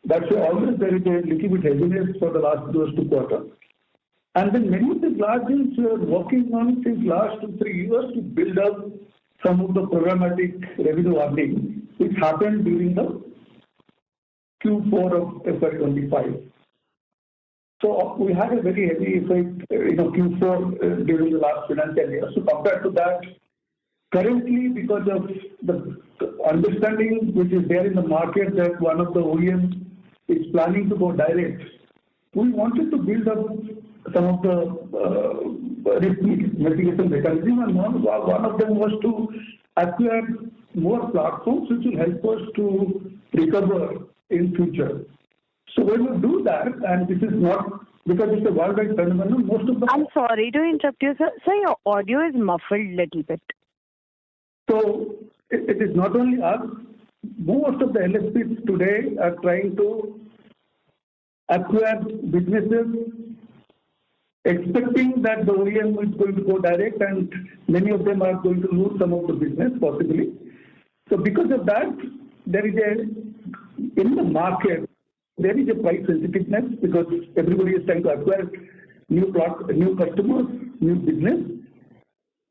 That's why always there is a little bit heaviness for those 2 quarters. And then many of the large deals we are working on since last 2-3 years to build up some of the programmatic revenue earning, which happened during the Q4 of FY25. So we had a very heavy effect, Q4 during the last financial year. So compared to that, currently because of the understanding which is there in the market that one of the OEMs is planning to go direct, we wanted to build up some of the risk mitigation mechanism, and one of them was to acquire more platforms which will help us to recover in future. So when we do that, and this is not because it's a worldwide phenomenon, most of the... I'm sorry to interrupt you, sir. Sir, your audio is muffled little bit. So it is not only us. Most of the LSPs today are trying to acquire businesses expecting that the OEM is going to go direct, and many of them are going to lose some of the business possibly. So because of that, there is in the market, there is a price sensitiveness because everybody is trying to acquire new customers, new business.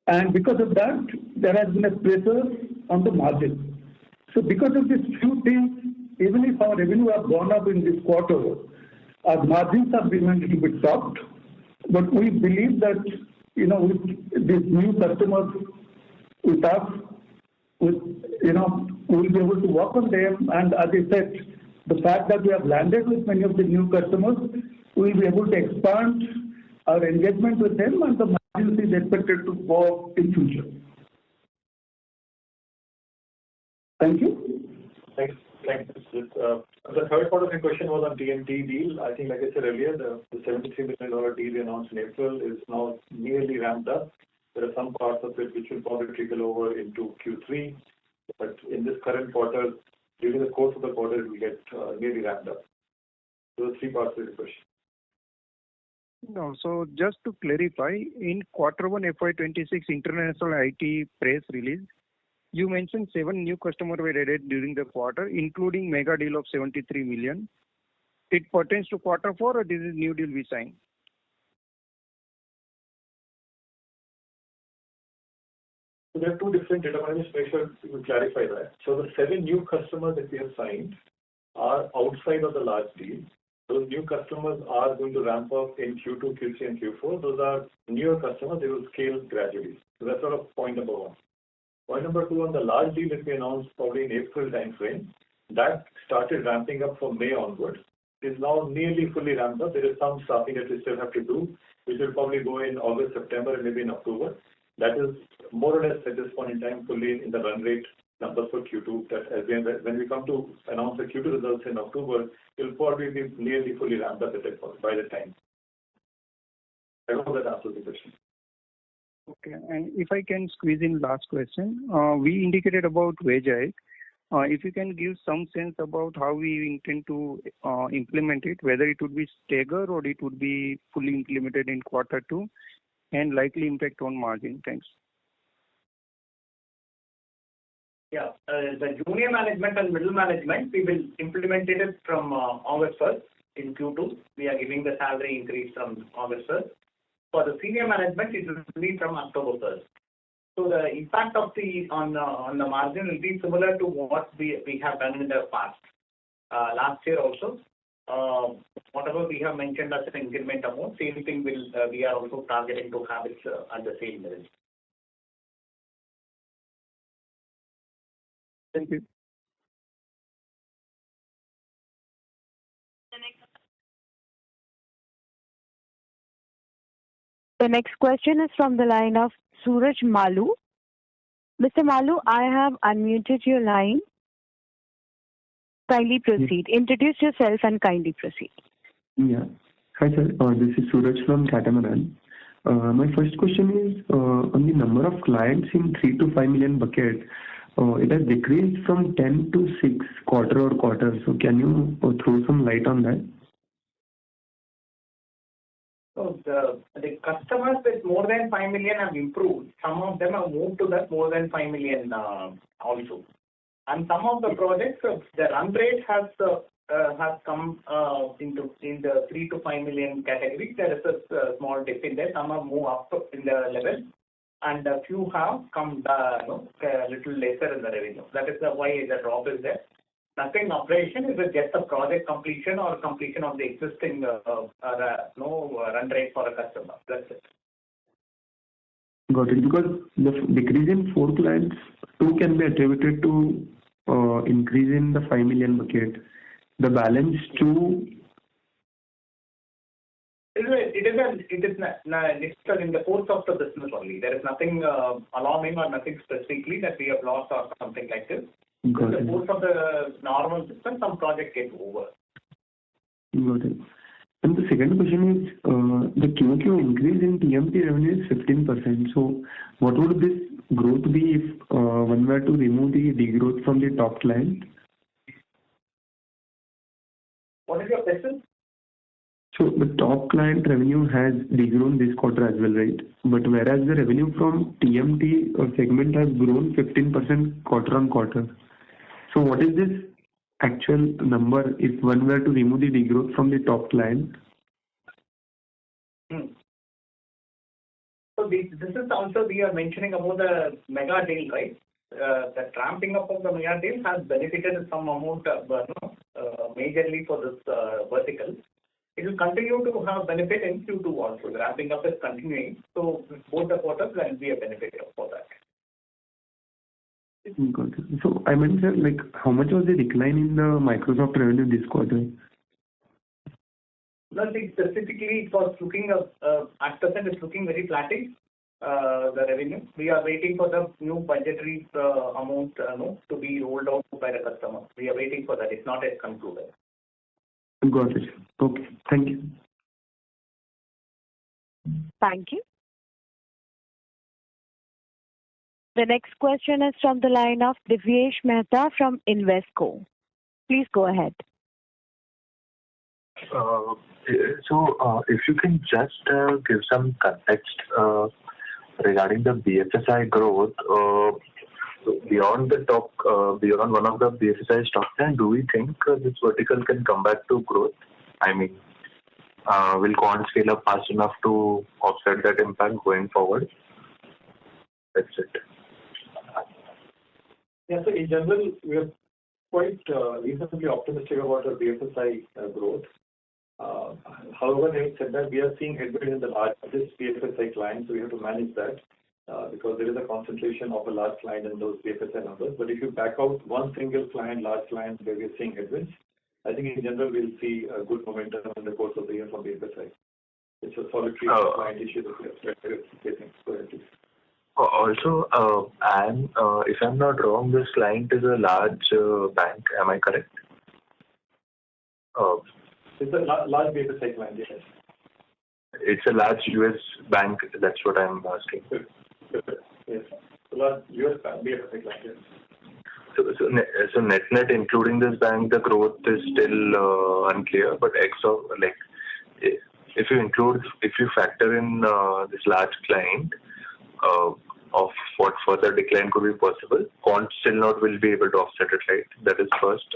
And because of that, there has been a pressure on the margin. So because of these few things, even if our revenue has gone up in this quarter, our margins have remained a little bit soft. But we believe that, with these new customers with us, we'll be able to work on them. And as I said, the fact that we have landed with many of the new customers, we'll be able to expand our engagement with them, and the margins is expected to go up in future. Thank you. Thanks. The third part of the question was on TMT deal. I think, like I said earlier, the $73 million deal we announced in April is now nearly ramped up. There are some parts of it which will probably trickle over into Q3, but in this current quarter, during the course of the quarter, it will get nearly ramped up. Those are 3 parts of the question. No, so just to clarify, in Q1 FY26 International IT press release, you mentioned 7 new customers were added during the quarter, including mega deal of 73 million. It pertains to Q4, or this is new deal we signed? So there are 2 different data points. Make sure you clarify that. So the 7 new customers that we have signed are outside of the large deal. Those new customers are going to ramp up in Q2, Q3, and Q4. Those are newer customers. They will scale gradually. So that's sort of point number 1. Point number 2, on the large deal that we announced probably in April timeframe, that started ramping up from May onwards. It is now nearly fully ramped up. There is some staffing that we still have to do, which will probably go in August, September, and maybe in October. That is more or less at this point in time fully in the run rate numbers for Q2. That when we come to announce the Q2 results in October, it will probably be nearly fully ramped up at that point by the time. I hope that answers the question. Okay, and if I can squeeze in last question, we indicated about wage hike. If you can give some sense about how we intend to implement it, whether it would be staggered or it would be fully implemented in Q2, and likely impact on margin. Thanks. Yeah, the junior management and middle management, we will implement it from August 1st in Q2. We are giving the salary increase from August 1st. For the senior management, it will be from October 1st. So the impact of on the margin will be similar to what we have done in the past. Last year also, whatever we have mentioned as an increment amount, same thing we are also targeting to have it at the same level. Thank you. The next question is from the line of Suraj Malu. Mr. Malu, I have unmuted your line. Kindly proceed. Introduce yourself and kindly proceed. Yeah. Hi, sir. This is Suraj from Catamaran. My first question is on the number of clients in 3 to 5 million bucket. it has decreased from 10 to 6 quarter-over-quarter. So can you throw some light on that? So the customers with more than 5 million have improved. Some of them have moved to that more than 5 million also. And some of the projects, the run rate has come in the 3 to 5 million category. There is a small dip in there. Some have moved up in the level, and a few have come a little lesser in the revenue. That is why the drop is there. Nothing operation, is it just a project completion or completion of the existing run rate for a customer. That's it. Got it. Because the decrease in 4 clients too can be attributed to increase in the 5 million bucket. The balance too. It is in the course of the business only. There is nothing alarming or nothing specifically that we have lost or something like this. In the course of the normal business, some project gets over. Got it. And the second question is, the QQ increase in TMT revenue is 15%. So what would this growth be if one were to remove the degrowth from the top client? What is your question? So the top client revenue has degrown this quarter as well, right? But whereas the revenue from TMT segment has grown 15% quarter on quarter. So what is this actual number if one were to remove the degrowth from the top client? So this is also we are mentioning about the mega deal, right? The ramping up of the mega deal has benefited some amount majorly for this vertical. It will continue to have benefit in Q2 also. The ramping up is continuing. So both the quarters there will be a benefit for that. Got it. So I meant, sir, like how much was the decline in the Microsoft revenue this quarter? Nothing specifically. It was looking at present it's looking very flattish. The revenue. We are waiting for the new budgetary amount to be rolled out by the customer. We are waiting for that. It's not yet concluded. Got it. Okay. Thank you. Thank you. The next question is from the line of Divyesh Mehta from Invesco. Please go ahead. So, if you can just give some context regarding the BFSI growth, beyond one of the BFSI stocks, and do we think this vertical can come back to growth? I mean, will Quant scale up fast enough to offset that impact going forward? That's it. Yeah, so in general, we are quite reasonably optimistic about our BFSI growth. However, having said that, we are seeing headwinds in the largest BFSI clients, so we have to manage that because there is a concentration of a large client in those BFSI numbers. But if you back out one single client, large client, where we are seeing headwinds, I think in general we'll see a good momentum in the course of the year from BFSI. It's a solitary client issue that we are facing. Go ahead, please. Also, if I'm not wrong, this client is a large bank. Am I correct? It's a large BFSI client, yes. It's a large US bank. That's what I'm asking. Yes, a large US BFSI client. Yes. So net including this bank, the growth is still unclear. But if you factor in this large client, of what further decline could be possible, Quant still not will be able to offset it, right? That is first.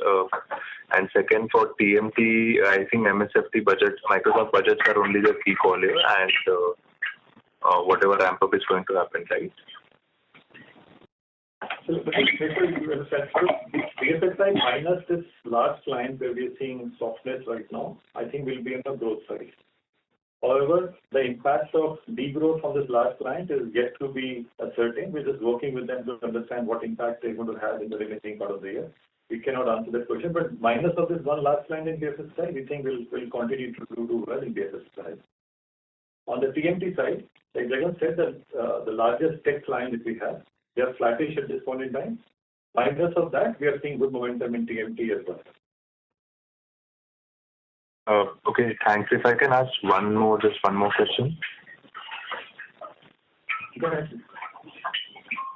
And second, for TMT, I think MSFT budgets, Microsoft budgets are only the key call here, and whatever ramp up is going to happen, right? So, BFSI minus this large client where we are seeing softness right now, I think will be on the growth side. However, the impact of degrowth from this large client is yet to be ascertained. We're just working with them to understand what impact they're going to have in the remaining part of the year. We cannot answer that question, but minus of this one large client in BFSI, we think will continue to do well in BFSI. On the TMT side, like Jagan said, that the largest tech client that we have, they are flattish at this point in time. Minus of that, we are seeing good momentum in TMT as well. Okay, thanks. If I can ask just one more question. Go ahead.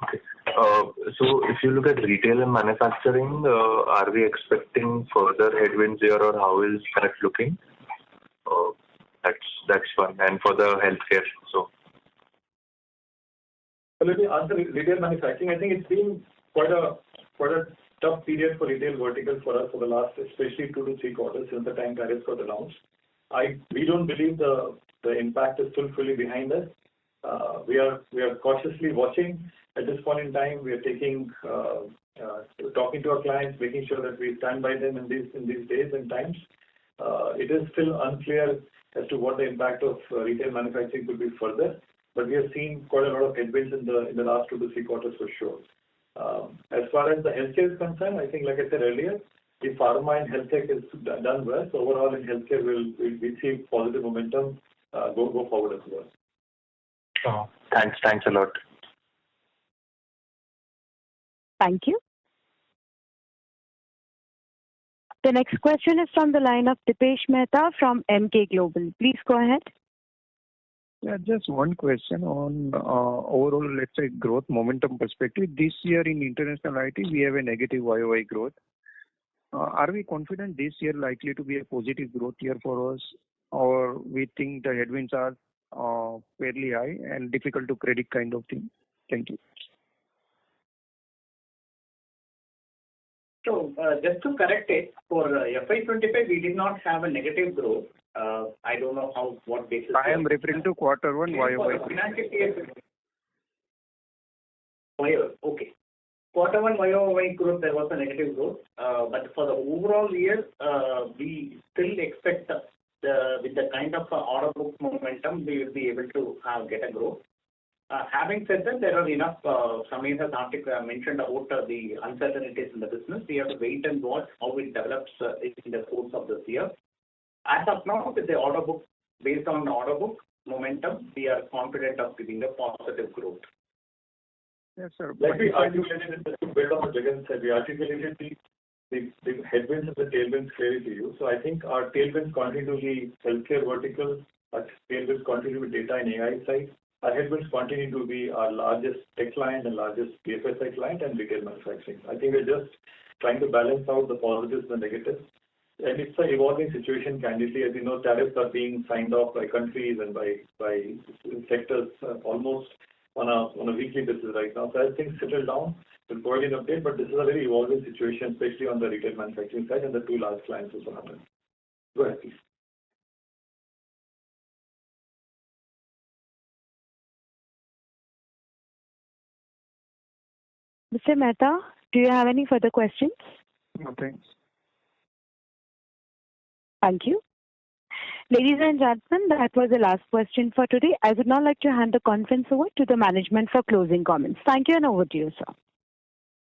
Okay. So if you look at retail and manufacturing, are we expecting further headwinds here, or how is that looking? That's one. And for the healthcare, so. So let me answer retail manufacturing. I think it's been quite a tough period for retail vertical for us for the last, especially 2 to 3 quarters since the time tariffs got announced. We don't believe the impact is still fully behind us. We are cautiously watching. At this point in time, we are talking to our clients, making sure that we stand by them in these days and times. It is still unclear as to what the impact of retail manufacturing could be further, but we have seen quite a lot of headwinds in the last 2 to 3 quarters for sure. As far as the healthcare is concerned, I think, like I said earlier, the pharma and health tech is done well. So overall in healthcare, we'll see positive momentum go forward as well. Thanks a lot. Thank you. The next question is from the line of Dipesh Mehta from Emkay Global. Please go ahead. Yeah, just one question on overall, let's say, growth momentum perspective. This year in international IT, we have a negative YOY growth. Are we confident this year likely to be a positive growth year for us, or we think the headwinds are fairly high and difficult to predict kind of thing? Thank you. So just to correct it, for FY25, we did not have a negative growth. I don't know what basis. I am referring to Q1 YOY. Okay. Q1 YOY growth, there was a negative growth. But for the overall year, we still expect with the kind of order book momentum, we will be able to get a growth. Having said that, there are enough, Samir has mentioned about the uncertainties in the business. We have to wait and watch how it develops in the course of this year. As of now, with the order book, based on the order book momentum, we are confident of giving a positive growth. Yes, sir. Like we articulated, to build on what Jagan said, we articulated the headwinds and the tailwinds clearly to you. So I think our tailwinds continue to be healthcare vertical, our tailwinds continue to be data and AI side. Our headwinds continue to be our largest tech client and largest BFSI client and retail manufacturing. I think we're just trying to balance out the positives and the negatives. And it's an evolving situation, candidly. As you know, tariffs are being signed off by countries and by sectors almost on a weekly basis right now. So as things settle down, we'll provide an update, but this is a very evolving situation, especially on the retail manufacturing side and the 2 large clients of Sonata. Go ahead, please. Mr. Mehta, do you have any further questions? No, thanks. Thank you. Ladies and gentlemen, that was the last question for today. I would now like to hand the conference over to the management for closing comments. Thank you, and over to you, sir.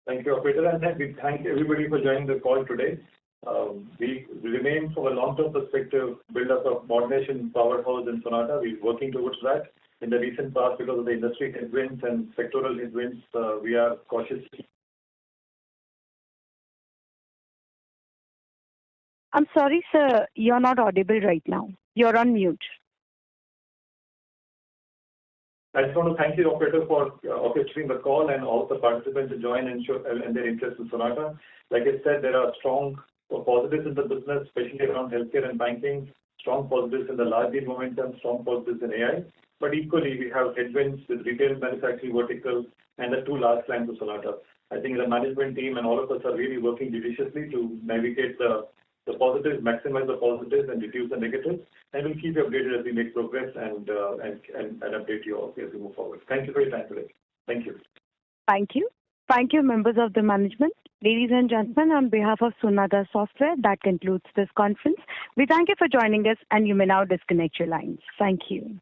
Thank you, operator, and we thank everybody for joining the call today. We remain, from a long-term perspective, build up a modernization powerhouse in Sonata. We're working towards that. In the recent past, because of the industry headwinds and sectoral headwinds, we are cautiously. I'm sorry, sir. You're not audible right now. You're on mute. I just want to thank the operator for orchestrating the call and all the participants to join and show and their interest in Sonata. Like I said, there are strong positives in the business, especially around healthcare and banking, strong positives in the large deal momentum, strong positives in AI. But equally, we have headwinds with retail manufacturing vertical and the 2 large clients of Sonata. I think the management team and all of us are really working judiciously to navigate the positives, maximize the positives, and reduce the negatives. And we'll keep you updated as we make progress and update you all as we move forward. Thank you for your time today. Thank you. Thank you. Thank you, members of the management. Ladies and gentlemen, on behalf of Sonata Software, that concludes this conference. We thank you for joining us, and you may now disconnect your lines. Thank you.